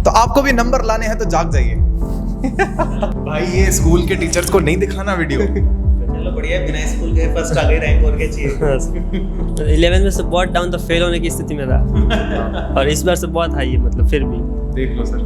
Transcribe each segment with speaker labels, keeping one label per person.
Speaker 1: तो आपको भी नंबर लाने हैं तो जाग जाइए। भाई ये स्कूल के टीचर्स को नहीं दिखाना वीडियो।
Speaker 2: चलो बढ़िया है, बिना स्कूल के फर्स्ट आ गए, रैंक और क्या चाहिए।
Speaker 3: 11 में से बहुत डाउन तो फेल होने की स्थिति में था और इस बार से बहुत हाई है, मतलब फिर भी
Speaker 1: देख लो सर।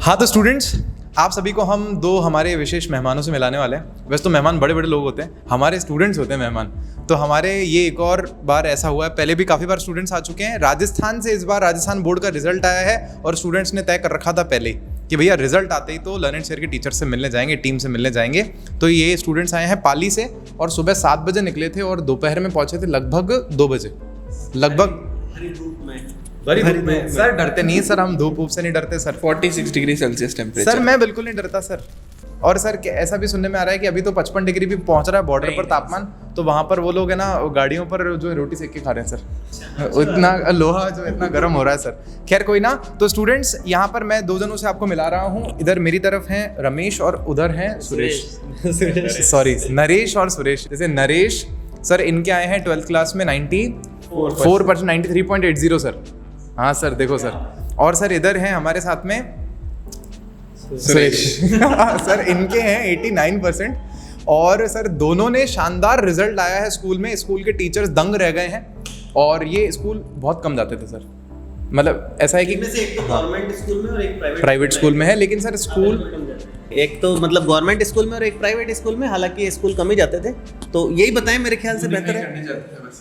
Speaker 1: हाँ तो स्टूडेंट्स, आप सभी को हम दो हमारे विशेष मेहमानों से मिलाने वाले हैं। वैसे तो मेहमान बड़े बड़े लोग होते हैं, हमारे स्टूडेंट्स होते हैं मेहमान। तो हमारे ये एक और बार ऐसा हुआ है, पहले भी काफ़ी बार स्टूडेंट्स आ चुके हैं राजस्थान से। इस बार राजस्थान बोर्ड का रिजल्ट आया है और स्टूडेंट्स ने तय कर रखा था पहले कि भैया रिजल्ट आते ही तो लर्न एंड शेयर के टीचर से मिलने जाएंगे, टीम से मिलने जाएंगे। तो ये स्टूडेंट्स आए हैं पाली से और सुबह 7 बजे निकले थे और दोपहर में पहुंचे थे लगभग 2 बजे। लगभग बड़ी धूप में। सर डरते नहीं सर, हम धूप से नहीं डरते sir.
Speaker 4: 46 degree Celsius temperature.
Speaker 1: Sir मैं बिल्कुल नहीं डरता सर। और सर ऐसा भी सुनने में आ रहा है कि अभी तो 55 डिग्री भी पहुंच रहा है बॉर्डर पर तापमान। तो वहां पर वो लोग है ना गाड़ियों पर जो रोटी सेक के खा रहे हैं सर। इतना लोहा जो इतना गर्म हो रहा है सर। खैर कोई ना। तो स्टूडेंट्स यहाँ पर मैं 2 जनों से आपको मिला रहा हूँ। इधर मेरी तरफ हैं रमेश और उधर हैं सुरेश। सॉरी नरेश और सुरेश। जैसे नरेश सर इनके आए हैं 12th क्लास में 94%, 93.80 सर। हाँ सर देखो सर। और सर इधर हैं हमारे साथ में सुरेश। सर इनके हैं 89%। और सर दोनों ने शानदार रिजल्ट आया है स्कूल में। स्कूल के टीचर्स दंग रह गए हैं और ये स्कूल बहुत कम जाते थे सर। मतलब ऐसा है कि
Speaker 2: इनमें से एक तो गवर्नमेंट स्कूल में और एक
Speaker 1: प्राइवेट स्कूल में है, लेकिन सर स्कूल
Speaker 2: एक तो मतलब गवर्नमेंट स्कूल में और एक प्राइवेट स्कूल में। हालांकि स्कूल कम ही जाते थे, तो यही बताएं मेरे ख्याल से बेहतर है।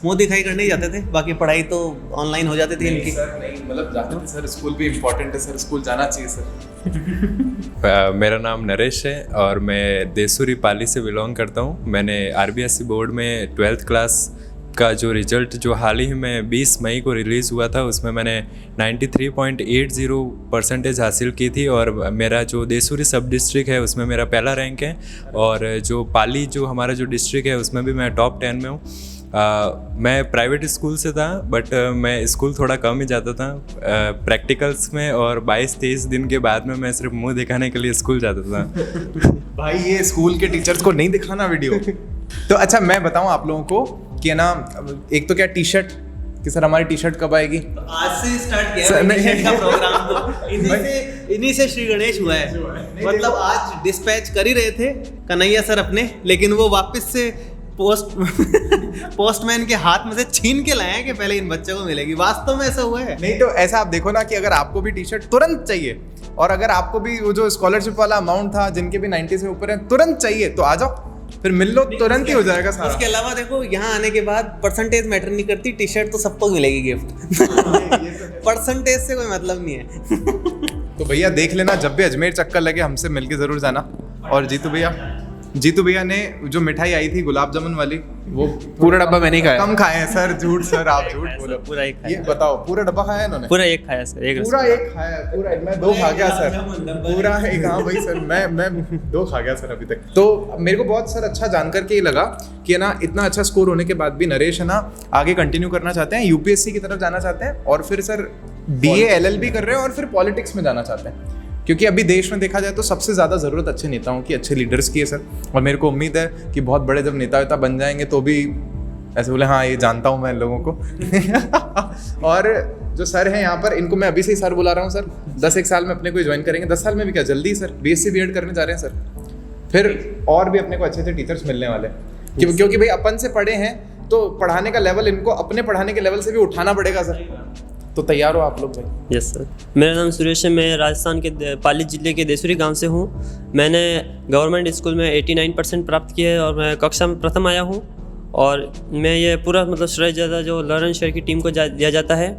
Speaker 2: मुंह दिखाई करने ही जाते थे, बाकी पढ़ाई तो ऑनलाइन हो जाती थी इनकी।
Speaker 1: सर नहीं मतलब जाते थे सर। स्कूल भी इम्पोर्टेंट है सर, स्कूल जाना चाहिए सर।
Speaker 5: मेरा नाम नरेश है और मैं देसूरी पाली से बिलोंग करता हूँ। मैंने RBSE बोर्ड में 12th क्लास का जो रिज़ल्ट जो हाल ही में 20 मई को रिलीज़ हुआ था उसमें मैंने 93.80% हासिल की थी। और मेरा जो देसूरी सब डिस्ट्रिक्ट है उसमें मेरा पहला रैंक है। और जो पाली जो हमारा जो डिस्ट्रिक्ट है उसमें भी मैं टॉप 10 में हूँ। मैं प्राइवेट स्कूल से था बट मैं स्कूल थोड़ा कम ही जाता था प्रैक्टिकल्स में। और 22-23 दिन के बाद में मैं सिर्फ मुंह दिखाने के लिए स्कूल जाता था।
Speaker 1: भाई ये स्कूल के टीचर्स को नहीं दिखाना वीडियो। तो अच्छा मैं बताऊं आप लोगों को कि ना, एक तो क्या टी-शर्ट कि सर हमारी टी-शर्ट कब आएगी।
Speaker 2: तो आज से स्टार्ट किया है टी-शर्ट का प्रोग्राम। तो इन्हीं से श्री गणेश हुआ है। मतलब आज डिस्पैच कर ही रहे थे कन्हैया सर अपने, लेकिन वो वापस से पोस्टमैन के हाथ में से छीन के लाए हैं कि पहले इन बच्चों को मिलेगी। वास्तव में ऐसा हुआ है।
Speaker 1: नहीं तो ऐसा आप देखो ना कि अगर आपको भी टी-शर्ट तुरंत चाहिए और अगर आपको भी वो जो स्कॉलरशिप वाला अमाउंट था जिनके भी 90 से ऊपर है तुरंत चाहिए तो आ जाओ, फिर मिल लो, तुरंत ही हो जाएगा सारा।
Speaker 2: उसके अलावा देखो यहाँ आने के बाद परसेंटेज मैटर नहीं करती, टी-शर्ट तो सबको मिलेगी गिफ्ट। परसेंटेज से कोई मतलब नहीं है।
Speaker 1: तो भैया देख लेना, जब भी अजमेर चक्कर लगे हमसे मिलके जरूर जाना। और जीतू भैया ने जो मिठाई आई थी गुलाब जामुन वाली वो
Speaker 4: पूरा डब्बा मैंने ही खाया।
Speaker 1: कम खाए हैं सर। झूठ सर, आप झूठ बोलो।
Speaker 3: पूरा एक खाया।
Speaker 1: ये बताओ पूरा डब्बा खाया इन्होंने?
Speaker 3: पूरा एक खाया सर।
Speaker 1: पूरा एक खाया है। पूरा मैं 2 खा गया सर। पूरा एक। हाँ भाई सर मैं 2 खा गया सर अभी तक। तो मेरे को बहुत सर अच्छा जानकर के ये लगा कि ना इतना अच्छा स्कोर होने के बाद भी नरेश है ना आगे कंटिन्यू करना चाहते हैं, UPSC की तरफ जाना चाहते हैं और फिर सर BA LLB कर रहे हैं और फिर पॉलिटिक्स में जाना चाहते हैं। क्योंकि अभी देश में देखा जाए तो सबसे ज़्यादा ज़रूरत अच्छे नेताओं की, अच्छे लीडर्स की है सर। और मेरे को उम्मीद है कि बहुत बड़े जब नेता वेता बन जाएंगे तो भी ऐसे बोले हाँ ये जानता हूँ मैं इन लोगों को। और जो सर हैं यहाँ पर इनको मैं अभी से ही सर बुला रहा हूँ सर। 10-1 साल में अपने को ज्वाइन करेंगे। 10 साल में भी क्या जल्दी सर BSc BEd करने जा रहे हैं सर। फिर और भी अपने को अच्छे अच्छे टीचर्स मिलने वाले हैं क्योंकि भाई अपन से पढ़े हैं तो पढ़ाने का लेवल इनको अपने पढ़ाने के लेवल से भी उठाना पड़ेगा सर। तो तैयार हो आप लोग भाई?
Speaker 3: Yes sir. मेरा नाम सुरेश है। मैं राजस्थान के पाली जिले के देसूरी गांव से हूँ। मैंने गवर्नमेंट स्कूल में 89% प्राप्त किया है और मैं कक्षा में प्रथम आया हूँ। और मैं ये पूरा मतलब श्रेय ज़्यादा जो लर्न एंड शेयर की टीम को दिया जाता है।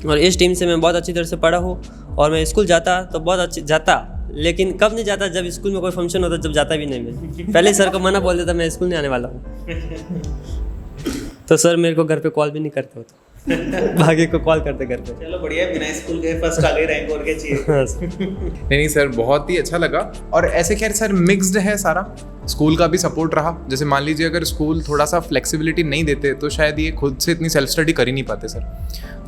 Speaker 3: और इस टीम से मैं बहुत अच्छी तरह से पढ़ा हूँ और मैं स्कूल जाता तो बहुत अच्छी जाता, लेकिन कब नहीं जाता जब स्कूल में कोई फंक्शन होता, जब जाता भी नहीं मैं। पहले सर को मना बोल देता मैं स्कूल नहीं आने वाला हूँ। तो सर मेरे को घर पे कॉल भी नहीं करते होते। भाग्य को कॉल करते करते।
Speaker 2: चलो बढ़िया है, बिना स्कूल के फर्स्ट आ गए, रैंक और क्या चाहिए।
Speaker 1: नहीं सर बहुत ही अच्छा लगा। और ऐसे खैर सर मिक्स्ड है सारा। स्कूल का भी सपोर्ट रहा। जैसे मान लीजिए अगर स्कूल थोड़ा सा फ्लेक्सिबिलिटी नहीं देते तो शायद ये खुद से इतनी सेल्फ स्टडी कर ही नहीं पाते सर।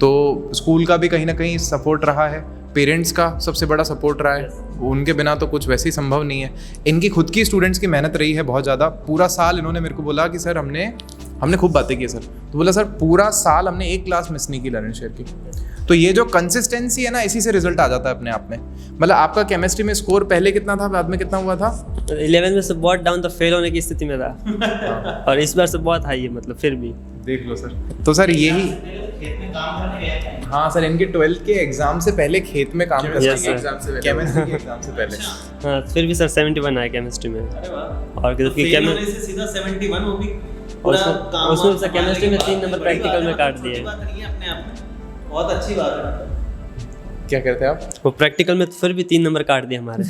Speaker 1: तो स्कूल का भी कहीं ना कहीं सपोर्ट रहा है। पेरेंट्स का सबसे बड़ा सपोर्ट रहा है, उनके बिना तो कुछ वैसे ही संभव नहीं है। इनकी खुद की स्टूडेंट्स की मेहनत रही है बहुत ज़्यादा। पूरा साल इन्होंने मेरे को बोला कि सर हमने खूब बातें की सर, तो बोला सर पूरा साल हमने एक क्लास मिस नहीं की लर्न शेयर की। तो ये जो कंसिस्टेंसी है ना, इसी से रिजल्ट आ जाता है अपने आप में। मतलब आपका केमिस्ट्री में स्कोर पहले कितना था, बाद में कितना हुआ था?
Speaker 3: 11 में से बहुत डाउन, तो फेल होने की स्थिति में था और इस बार से बहुत हाई है, मतलब फिर भी
Speaker 1: देख लो सर। तो सर यही, हाँ सर, इनके 12th के एग्जाम से पहले खेत में काम करते
Speaker 3: Yes,
Speaker 1: हैं,
Speaker 3: sir.
Speaker 1: केमिस्ट्री के एग्जाम से पहले।
Speaker 3: हाँ, फिर भी सर 71 आया केमिस्ट्री में। और जबकि
Speaker 2: फेल होने से सीधा 71 वो भी पूरा काम
Speaker 3: उसमें से केमिस्ट्री में 3 नंबर प्रैक्टिकल में काट दिए।
Speaker 2: बात नहीं है अपने आप में, बहुत अच्छी बात है।
Speaker 1: क्या कहते हैं आप?
Speaker 3: वो प्रैक्टिकल में फिर भी 3 नंबर काट दिए हमारे।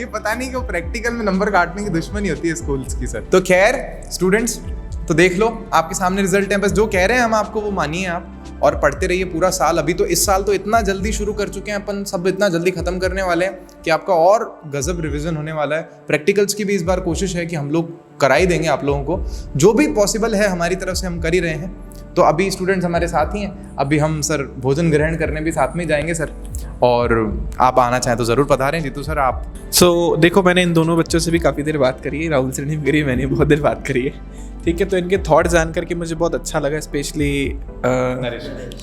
Speaker 1: ये पता नहीं कि प्रैक्टिकल में नंबर काटने की दुश्मनी होती है स्कूल्स की सर। तो खैर स्टूडेंट्स, तो देख लो आपके सामने रिजल्ट है, बस जो कह रहे हैं हम आपको वो मानिए आप, और पढ़ते रहिए पूरा साल। अभी तो इस साल तो इतना जल्दी शुरू कर चुके हैं अपन, सब इतना जल्दी खत्म करने वाले हैं कि आपका और गजब रिवीजन होने वाला है। प्रैक्टिकल्स की भी इस बार कोशिश है कि हम लोग करा ही देंगे आप लोगों को, जो भी पॉसिबल है हमारी तरफ से हम कर ही रहे हैं। तो अभी स्टूडेंट्स हमारे साथ ही हैं, अभी हम सर भोजन ग्रहण करने भी साथ में जाएंगे सर, और आप आना चाहें तो ज़रूर पधारें। जीतू सर आप।
Speaker 4: सो देखो, मैंने इन दोनों बच्चों से भी काफ़ी देर बात करी है, राहुल सर ने भी करी है, मैंने बहुत देर बात करी है, ठीक है। तो इनके थॉट जान करके मुझे बहुत अच्छा लगा, स्पेशली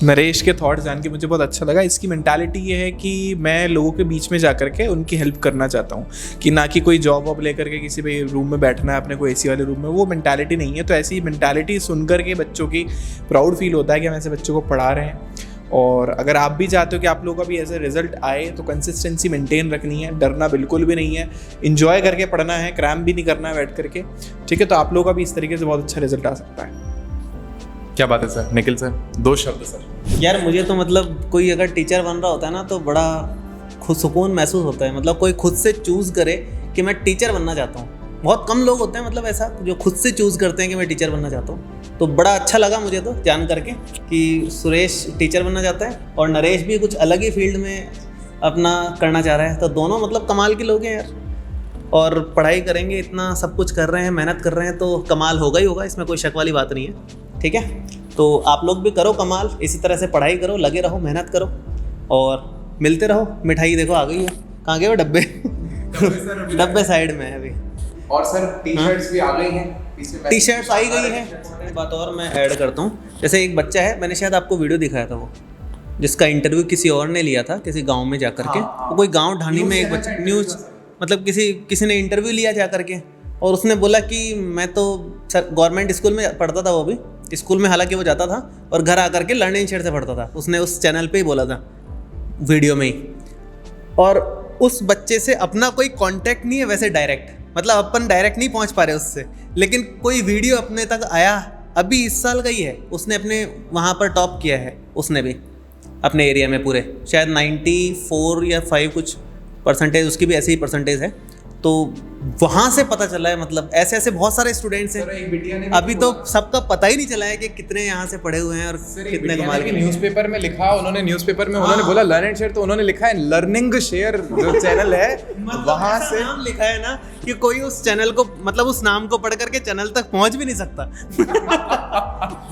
Speaker 4: नरेश के थॉट जान के मुझे बहुत अच्छा लगा। इसकी मेंटालिटी ये है कि मैं लोगों के बीच में जा करके उनकी हेल्प करना चाहता हूँ, कि ना कि कोई जॉब वॉब लेकर के किसी भी रूम में बैठना है अपने को एसी वाले रूम में, वो मेंटालिटी नहीं है। तो ऐसी मेंटालिटी सुन करके बच्चों की प्राउड फील होता है कि हम ऐसे बच्चों को पढ़ा रहे हैं। और अगर आप भी चाहते हो कि आप लोगों का भी ऐसे रिजल्ट आए, तो कंसिस्टेंसी मेंटेन रखनी है, डरना बिल्कुल भी नहीं है, इंजॉय करके पढ़ना है, क्रैम भी नहीं करना है बैठ करके, ठीक है। तो आप लोगों का भी इस तरीके से बहुत अच्छा रिजल्ट आ सकता है।
Speaker 1: क्या बात है सर। निखिल सर, 2 शब्द सर।
Speaker 2: यार मुझे तो मतलब कोई अगर टीचर बन रहा होता है ना, तो बड़ा खुद सुकून महसूस होता है। मतलब कोई खुद से चूज़ करे कि मैं टीचर बनना चाहता हूँ। बहुत कम लोग होते हैं मतलब ऐसा जो खुद से चूज़ करते हैं कि मैं टीचर बनना चाहता हूँ। तो बड़ा अच्छा लगा मुझे तो जान करके कि सुरेश टीचर बनना चाहता है और नरेश भी कुछ अलग ही फील्ड में अपना करना चाह रहा है। तो दोनों मतलब कमाल के लोग हैं यार, और पढ़ाई करेंगे, इतना सब कुछ कर रहे हैं, मेहनत कर रहे हैं, तो कमाल होगा ही होगा, इसमें कोई शक वाली बात नहीं है, ठीक है। तो आप लोग भी करो कमाल, इसी तरह से पढ़ाई करो, लगे रहो, मेहनत करो और मिलते रहो। मिठाई देखो आ गई है, कहाँ गए वो डब्बे? डब्बे साइड में है अभी।
Speaker 1: और सर टी-शर्ट्स भी आ गई हैं,
Speaker 2: टी शर्ट्स आई गई है। एक बात और मैं ऐड करता हूँ, जैसे एक बच्चा है, मैंने शायद आपको वीडियो दिखाया था, वो जिसका इंटरव्यू किसी और ने लिया था किसी गांव में जाकर के। वो कोई गांव ढाणी में एक बच्चा, न्यूज़ मतलब किसी ने इंटरव्यू लिया जा करके, और उसने बोला कि मैं तो सर गवर्नमेंट स्कूल में पढ़ता था, वो भी स्कूल में हालांकि वो जाता था, और घर आकर के लर्निंग शेयर से पढ़ता था। उसने उस चैनल पे ही बोला था वीडियो में ही। और उस बच्चे से अपना कोई कांटेक्ट नहीं है वैसे डायरेक्ट, मतलब अपन डायरेक्ट नहीं पहुंच पा रहे उससे, लेकिन कोई वीडियो अपने तक आया, अभी इस साल का ही है, उसने अपने वहाँ पर टॉप किया है, उसने भी अपने एरिया में पूरे शायद 94 या 5 कुछ परसेंटेज, उसकी भी ऐसे ही परसेंटेज है। तो वहाँ से पता चला है, मतलब ऐसे ऐसे बहुत सारे स्टूडेंट्स हैं, अभी तो सबका पता ही नहीं चला है कि कितने यहाँ से पढ़े हुए हैं और कितने कमाल के।
Speaker 1: न्यूज़पेपर में लिखा उन्होंने, न्यूज़पेपर में उन्होंने बोला लर्न एंड शेयर, तो उन्होंने लिखा है लर्निंग शेयर जो चैनल है वहाँ से
Speaker 2: नाम लिखा है ना कि कोई उस चैनल को, मतलब उस नाम को पढ़ करके चैनल तक पहुँच भी नहीं सकता।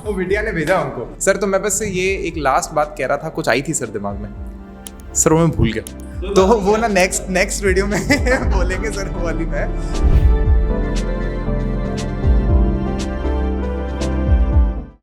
Speaker 1: वो बिटिया ने भेजा उनको। सर तो मैं बस ये एक लास्ट बात कह रहा था, कुछ आई थी सर दिमाग में सर, वो मैं भूल गया, तो वो ना नेक्स्ट वीडियो में बोलेंगे सर, वो वाली में।